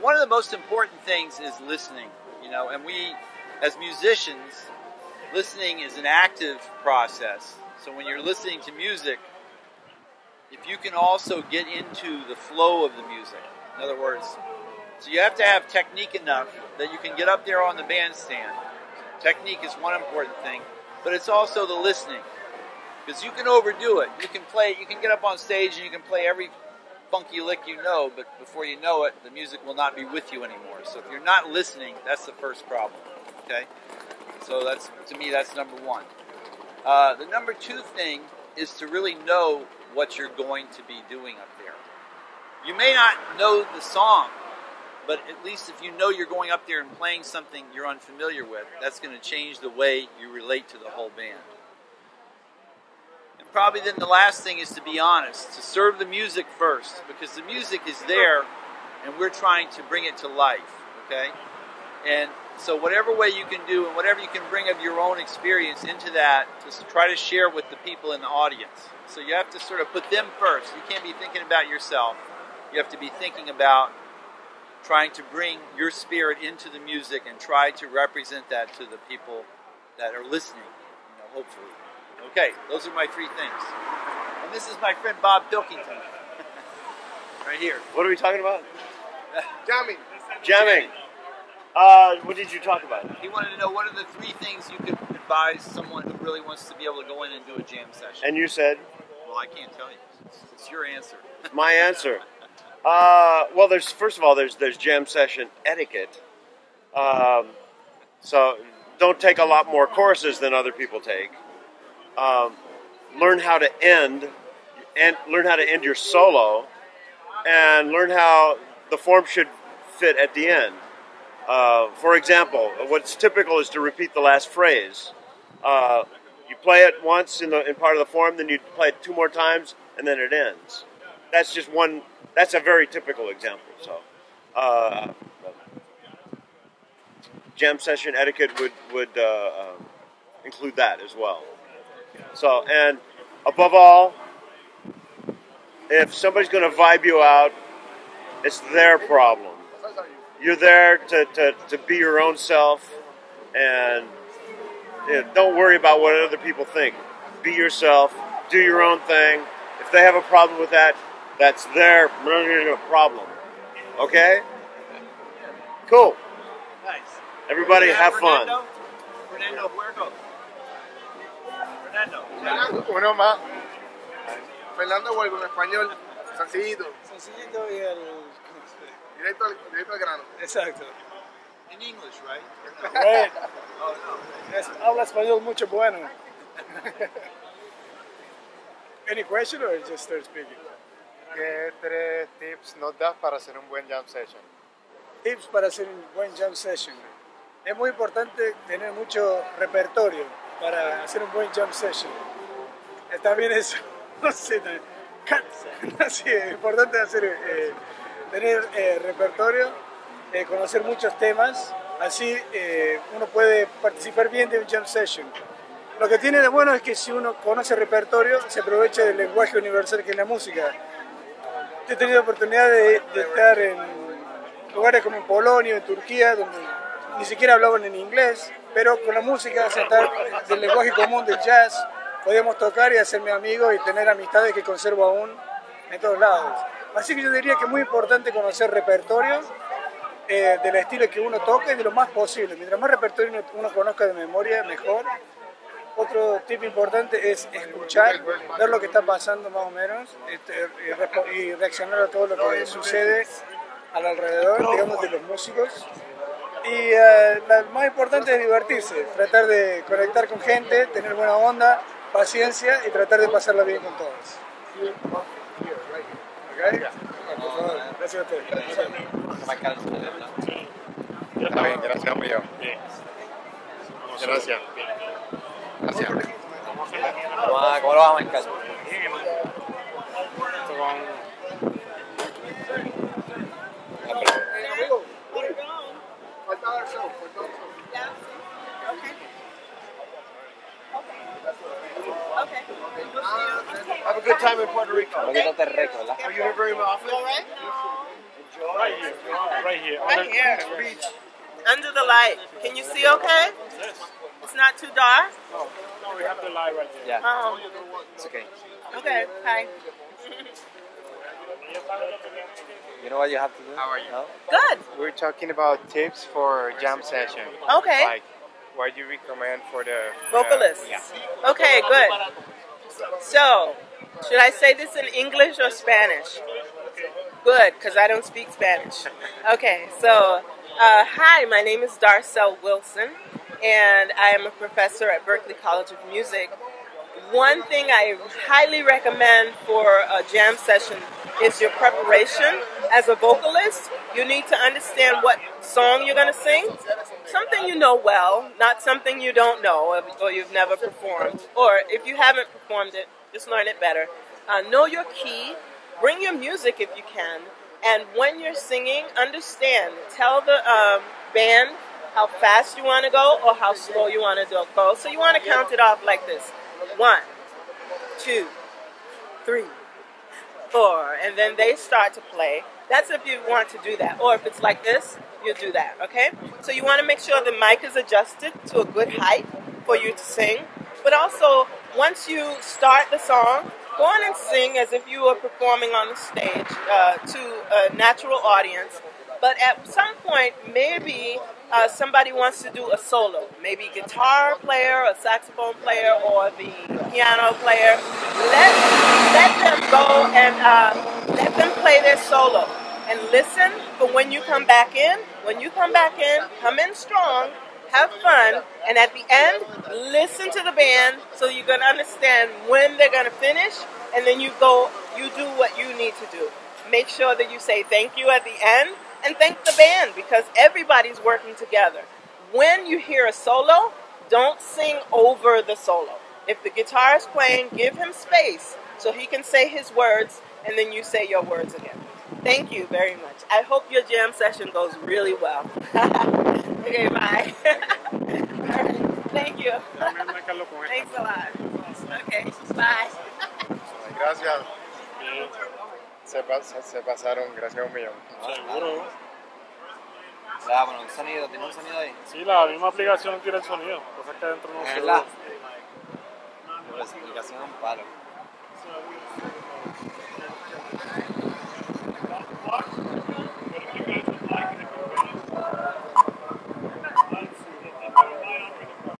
one of the most important things is listening, you know, and we, as musicians, listening is an active process. So when you're listening to music, if you can also get into the flow of the music, in other words, so you have to have technique enough that you can get up there on the bandstand. Technique is one important thing, but it's also the listening. Because you can overdo it. You can play, you can get up on stage and you can play every funky lick you know, but before you know it, the music will not be with you anymore. So if you're not listening, that's the first problem. Okay? So that's, to me, that's number one. The number two thing is to really know what you're going to be doing up there. You may not know the song, but at least if you know you're going up there and playing something you're unfamiliar with, that's going to change the way you relate to the whole band. And probably then the last thing is to be honest, to serve the music first, because the music is there and we're trying to bring it to life, okay? And so whatever way you can do and whatever you can bring of your own experience into that, just try to share with the people in the audience. So you have to sort of put them first. You can't be thinking about yourself. You have to be thinking about trying to bring your spirit into the music and try to represent that to the people that are listening, you know, hopefully. Okay, those are my three things. And this is my friend Bob Pilkington. Right here. What are we talking about? Jamming. Jamming. What did you talk about? He wanted to know what are the three things you could advise someone who really wants to be able to go in and do a jam session. And you said? Well, I can't tell you. It's your answer. My answer. Well, first of all, there's jam session etiquette. So don't take a lot more courses than other people take. Learn how to end your solo, and learn how the form should fit at the end. For example, what's typical is to repeat the last phrase. You play it once in part of the form, then you play it two more times, and then it ends. That's just one. That's a very typical example. So, jam session etiquette would include that as well. So, and above all, if somebody's going to vibe you out, it's their problem. You're there to be your own self, and don't worry about what other people think. Be yourself, do your own thing. If they have a problem with that, that's their problem. Okay? Cool. Nice. Everybody have fun. Fernando Huergo. Fernando. Uno más. Fernando Huergo en español. Sencillito. Sencillito y el... Directo al grano. Exacto. In English, right? Right. Oh, no. Habla español mucho bueno. Any question or just start speaking? ¿Qué 3 tips nos das para hacer un buen jam session? Tips para hacer un buen jam session. Es muy importante tener mucho repertorio para hacer un buen jam session. También es, no sé, sí, es importante tener repertorio, conocer muchos temas, así uno puede participar bien de un jam session. Lo que tiene de bueno es que si uno conoce repertorio, se aprovecha del lenguaje universal que es la música. He tenido oportunidad de estar en lugares como en Polonia, en Turquía, donde ni siquiera hablaban en inglés, pero con la música, aceptar del lenguaje común del jazz, podíamos tocar y hacerme amigos y tener amistades que conservo aún en todos lados. Así que yo diría que es muy importante conocer repertorio del estilo que uno toca y de lo más posible. Mientras más repertorio uno conozca de memoria, mejor. Otro tip importante es escuchar, ver lo que está pasando más o menos y reaccionar a todo lo que sucede al alrededor, digamos, de los músicos. Y lo más importante es divertirse, tratar de conectar con gente, tener buena onda, paciencia y tratar de pasarla bien con todos. ¿Okay? Por favor, gracias a ustedes. Está bien, gracias, amigo. Gracias. Gracias. ¿Cómo lo vamos a marcar? Have a good time in Puerto Rico. Lo quítate recto, ¿verdad? Are you here very often? All right. Right here. Right here. Right here. Under the light. Can you see okay? Yes. It's not too dark? No, we have the light right there. Yeah, Oh, it's okay. okay. Hi. You know what you have to do? How are you? No? Good. We're talking about tips for jam session. Okay. Like, what do you recommend for the Vocalists. Yeah. Okay, good. So, should I say this in English or Spanish? Good, because I don't speak Spanish. Okay, so, hi, my name is Darcel Wilson, and I am a professor at Berklee College of Music. One thing I highly recommend for a jam session is your preparation. As a vocalist, you need to understand what song you're going to sing. Something you know well, not something you don't know or you've never performed. Or if you haven't performed it, just learn it better. Know your key. Bring your music if you can. And when you're singing, understand. Tell the band how fast you want to go or how slow you want to go. So you want to count it off like this. 1, 2, 3, 4. And then they start to play. That's if you want to do that. Or if it's like this, you do that, okay? So you want to make sure the mic is adjusted to a good height for you to sing. But also, once you start the song, go on and sing as if you were performing on the stage to a natural audience. But at some point, maybe somebody wants to do a solo. Maybe guitar player, a saxophone player, or the piano player. Let them go and let them play their solo. And listen for when you come back in. When you come back in, come in strong, have fun, and at the end, listen to the band so you're going to understand when they're going to finish, and then you do what you need to do. Make sure that you say thank you at the end, and thank the band, because everybody's working together. When you hear a solo, don't sing over the solo. If the guitar is playing, give him space so he can say his words, and then you say your words again. Thank you very much. I hope your jam session goes really well. Okay, bye. All right. Thank you. Thanks a lot. Okay, bye. Gracias. Se pasaron, gracias un millón. Seguro. Ya, bueno, ¿el sonido? ¿Tiene un sonido ahí? Sí, la misma aplicación tiene el sonido. Cosa que adentro no se ve. ¿Verdad? La explicación es un palo.